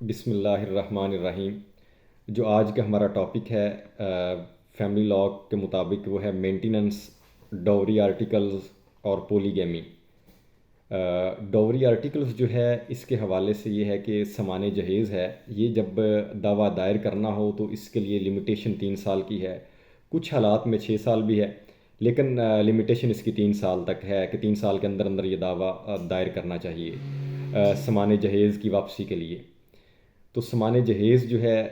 بسم اللہ الرحمن الرحیم۔ جو آج کا ہمارا ٹاپک ہے فیملی لاء کے مطابق، وہ ہے مینٹیننس، ڈوری آرٹیکلز اور پولی گیمی۔ ڈوری آرٹیکلز جو ہے، اس کے حوالے سے یہ ہے کہ سمان جہیز ہے، یہ جب دعویٰ دائر کرنا ہو تو اس کے لیے لمیٹیشن 3 سال کی ہے، کچھ حالات میں 6 سال بھی ہے، لیکن لمیٹیشن اس کی 3 سال تک ہے کہ 3 سال کے اندر اندر یہ دعویٰ دائر کرنا چاہیے سمان جہیز کی واپسی کے لیے۔ تو سمان جہیز جو ہے،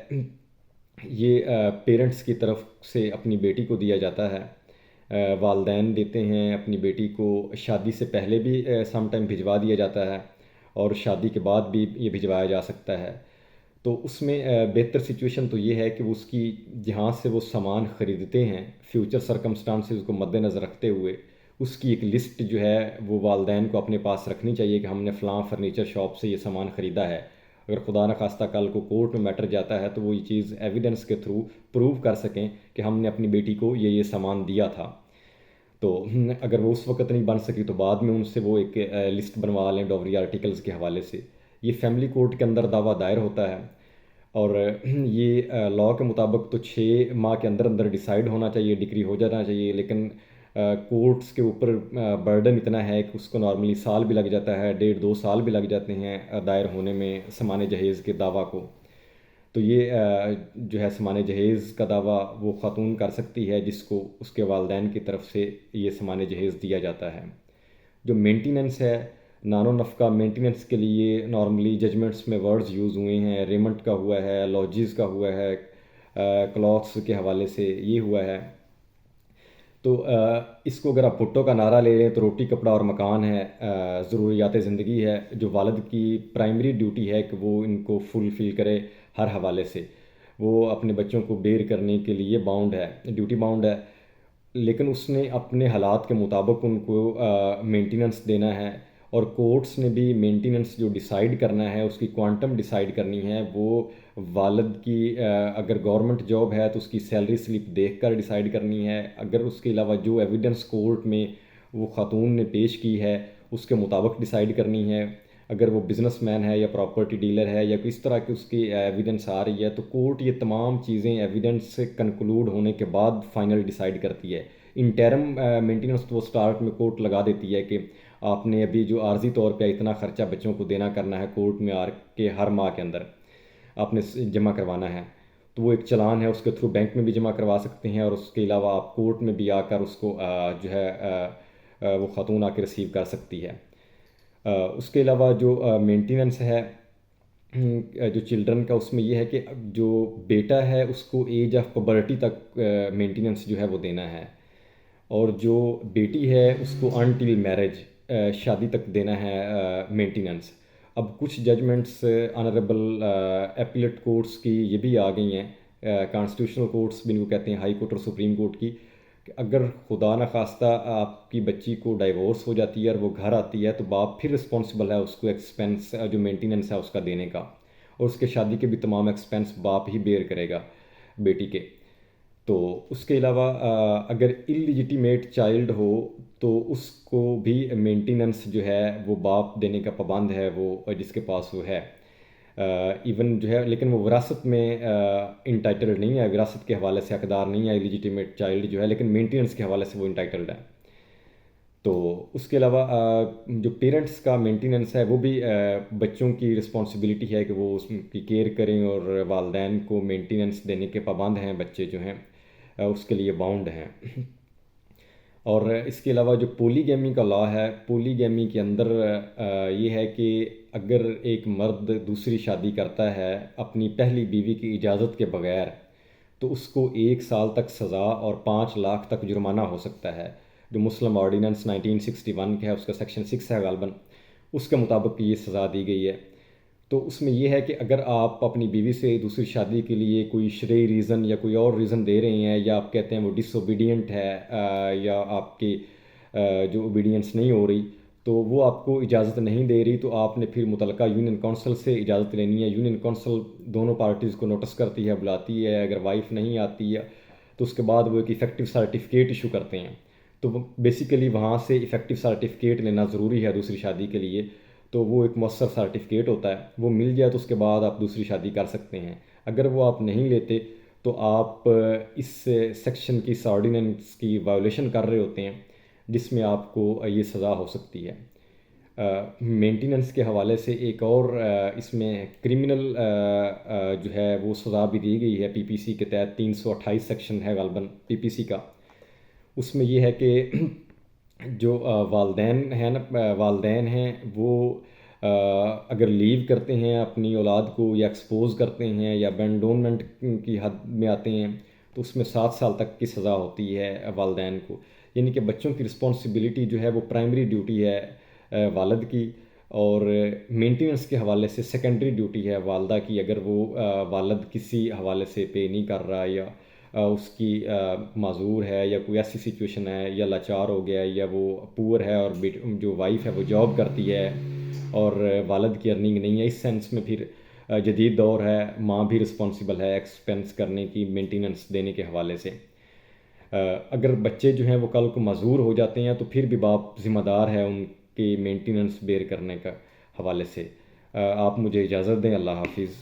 یہ پیرنٹس کی طرف سے اپنی بیٹی کو دیا جاتا ہے۔ والدین دیتے ہیں اپنی بیٹی کو، شادی سے پہلے بھی سم ٹائم بھجوا دیا جاتا ہے، اور شادی کے بعد بھی یہ بھجوایا جا سکتا ہے۔ تو اس میں بہتر سچویشن تو یہ ہے کہ وہ اس کی جہاں سے وہ سامان خریدتے ہیں، فیوچر سرکمسٹانسز کو مد نظر رکھتے ہوئے، اس کی ایک لسٹ جو ہے وہ والدین کو اپنے پاس رکھنی چاہیے کہ ہم نے فلاں فرنیچر شاپ سے یہ سامان خریدا ہے۔ اگر خدا نخواستہ کل کو کورٹ میں میٹر جاتا ہے تو وہ یہ چیز ایویڈنس کے تھرو پروو کر سکیں کہ ہم نے اپنی بیٹی کو یہ سامان دیا تھا۔ تو اگر وہ اس وقت نہیں بن سکی تو بعد میں ان سے وہ ایک لسٹ بنوا لیں ڈوری آرٹیکلز کے حوالے سے۔ یہ فیملی کورٹ کے اندر دعویٰ دائر ہوتا ہے، اور یہ لاء کے مطابق تو 6 ماہ کے اندر اندر ڈیسائیڈ ہونا چاہیے، ڈگری ہو جانا چاہیے، لیکن کورٹس کے اوپر برڈن اتنا ہے کہ اس کو نارملی سال بھی لگ جاتا ہے، 1.5 2 سال بھی لگ جاتے ہیں دائر ہونے میں سمان جہیز کے دعویٰ کو۔ تو یہ جو ہے سمان جہیز کا دعویٰ وہ خاتون کر سکتی ہے جس کو اس کے والدین کی طرف سے یہ سمان جہیز دیا جاتا ہے۔ جو مینٹیننس ہے، نان و نفقہ مینٹیننس کے لیے نارملی ججمنٹس میں ورڈز یوز ہوئے ہیں، ریمنٹ کا ہوا ہے، لاجز کا ہوا ہے، کلاتھس کے حوالے سے یہ ہوا ہے۔ تو اس کو اگر آپ بھٹو کا نعرہ لے لیں تو روٹی کپڑا اور مکان ہے، ضروریات زندگی ہے، جو والد کی پرائمری ڈیوٹی ہے کہ وہ ان کو فلفل کرے ہر حوالے سے۔ وہ اپنے بچوں کو بیر کرنے کے لیے باؤنڈ ہے، ڈیوٹی باؤنڈ ہے، لیکن اس نے اپنے حالات کے مطابق ان کو مینٹیننس دینا ہے، اور کورٹس نے بھی مینٹیننس جو ڈیسائیڈ کرنا ہے، اس کی کوانٹم ڈیسائیڈ کرنی ہے، وہ والد کی اگر گورنمنٹ جاب ہے تو اس کی سیلری سلپ دیکھ کر ڈیسائیڈ کرنی ہے۔ اگر اس کے علاوہ جو ایویڈنس کورٹ میں وہ خاتون نے پیش کی ہے اس کے مطابق ڈیسائیڈ کرنی ہے۔ اگر وہ بزنس مین ہے یا پراپرٹی ڈیلر ہے یا کس طرح کی اس کی ایویڈنس آ رہی ہے، تو کورٹ یہ تمام چیزیں ایویڈنس سے کنکلوڈ ہونے کے بعد فائنل ڈیسائیڈ کرتی ہے۔ انٹرم مینٹیننس تو وہ سٹارٹ میں کورٹ لگا دیتی ہے کہ آپ نے ابھی جو عارضی طور پہ اتنا خرچہ بچوں کو دینا کرنا ہے، کورٹ میں آ کے ہر ماہ کے اندر آپ نے جمع کروانا ہے، تو وہ ایک چلان ہے، اس کے تھرو بینک میں بھی جمع کروا سکتے ہیں، اور اس کے علاوہ آپ کورٹ میں بھی آ کر اس کو جو ہے وہ خاتون آ کے ریسیو کر سکتی ہے۔ اس کے علاوہ جو مینٹیننس ہے جو چلڈرن کا، اس میں یہ ہے کہ جو بیٹا ہے اس کو ایج آف پبرٹی تک مینٹیننس جو ہے وہ دینا ہے، اور جو بیٹی ہے اس کو انٹل میرج شادی تک دینا ہے مینٹیننس۔ اب کچھ ججمنٹس آنریبل ایپیلیٹ کورٹس کی یہ بھی آ گئی ہیں، کانسٹیٹیوشنل کورٹس بھی ان کو کہتے ہیں، ہائی کورٹ اور سپریم کورٹ کی، کہ اگر خدا نخواستہ آپ کی بچی کو ڈائیورس ہو جاتی ہے اور وہ گھر آتی ہے تو باپ پھر رسپانسبل ہے اس کو ایکسپینس جو مینٹیننس ہے اس کا دینے کا، اور اس کے شادی کے بھی تمام ایکسپینس باپ ہی بیئر کرے گا بیٹی کے۔ تو اس کے علاوہ اگر اللیجیٹیمیٹ چائلڈ ہو تو اس کو بھی مینٹیننس جو ہے وہ باپ دینے کا پابند ہے، وہ جس کے پاس وہ ہے ایون جو ہے، لیکن وہ وراثت میں انٹائٹلڈ نہیں ہے، وراثت کے حوالے سے حقدار نہیں ہے اللیجیٹیمیٹ چائلڈ جو ہے، لیکن مینٹیننس کے حوالے سے وہ انٹائٹلڈ ہے۔ تو اس کے علاوہ جو پیرنٹس کا مینٹیننس ہے وہ بھی بچوں کی رسپانسبلٹی ہے کہ وہ اس کی کیئر کریں، اور والدین کو مینٹیننس دینے کے پابند ہیں بچے جو ہیں، اس کے لیے باؤنڈ ہیں۔ اور اس کے علاوہ جو پولی گیمی کا لاء ہے، پولی گیمی کے اندر یہ ہے کہ اگر ایک مرد دوسری شادی کرتا ہے اپنی پہلی بیوی کی اجازت کے بغیر، تو اس کو 1 سال تک سزا اور 5 لاکھ تک جرمانہ ہو سکتا ہے، جو مسلم آرڈیننس 1961 کا ہے، اس کا سیکشن 6 ہے غالباً، اس کے مطابق یہ سزا دی گئی ہے۔ تو اس میں یہ ہے کہ اگر آپ اپنی بیوی سے دوسری شادی کے لیے کوئی شرعی ریزن یا کوئی اور ریزن دے رہے ہیں، یا آپ کہتے ہیں وہ ڈس اوبیڈینٹ ہے، یا آپ کی جو اوبیڈینس نہیں ہو رہی، تو وہ آپ کو اجازت نہیں دے رہی، تو آپ نے پھر متعلقہ یونین کونسل سے اجازت لینی ہے۔ یونین کونسل دونوں پارٹیز کو نوٹس کرتی ہے، بلاتی ہے، اگر وائف نہیں آتی ہے تو اس کے بعد وہ ایک ایفیکٹو سرٹیفکیٹ ایشو کرتے ہیں۔ تو بیسیکلی وہاں سے ایفیکٹو سرٹیفکیٹ لینا ضروری ہے دوسری شادی کے لیے۔ تو وہ ایک مؤثر سرٹیفکیٹ ہوتا ہے، وہ مل جائے تو اس کے بعد آپ دوسری شادی کر سکتے ہیں۔ اگر وہ آپ نہیں لیتے تو آپ اس سیکشن کی، اس آرڈیننس کی وائولیشن کر رہے ہوتے ہیں، جس میں آپ کو یہ سزا ہو سکتی ہے۔ مینٹیننس کے حوالے سے ایک اور اس میں کرمنل جو ہے وہ سزا بھی دی گئی ہے، پی پی سی کے تحت 328 سیکشن ہے غالباً پی پی سی کا۔ اس میں یہ ہے کہ جو والدین ہیں وہ اگر لیو کرتے ہیں اپنی اولاد کو، یا ایکسپوز کرتے ہیں، یا abandonment کی حد میں آتے ہیں، تو اس میں 7 سال تک کی سزا ہوتی ہے والدین کو۔ یعنی کہ بچوں کی رسپانسبلٹی جو ہے وہ پرائمری ڈیوٹی ہے والد کی، اور مینٹیننس کے حوالے سے سیکنڈری ڈیوٹی ہے والدہ کی۔ اگر وہ والد کسی حوالے سے پے نہیں کر رہا، یا اس کی معذور ہے، یا کوئی ایسی سچویشن ہے، یا لاچار ہو گیا ہے، یا وہ پور ہے، اور جو وائف ہے وہ جاب کرتی ہے اور والد کی ارننگ نہیں ہے، اس سینس میں پھر جدید دور ہے، ماں بھی رسپانسبل ہے ایکسپینس کرنے کی، مینٹیننس دینے کے حوالے سے۔ اگر بچے جو ہیں وہ کل کو معذور ہو جاتے ہیں تو پھر بھی باپ ذمہ دار ہے ان کی مینٹیننس بیئر کرنے کا حوالے سے۔ آپ مجھے اجازت دیں، اللہ حافظ۔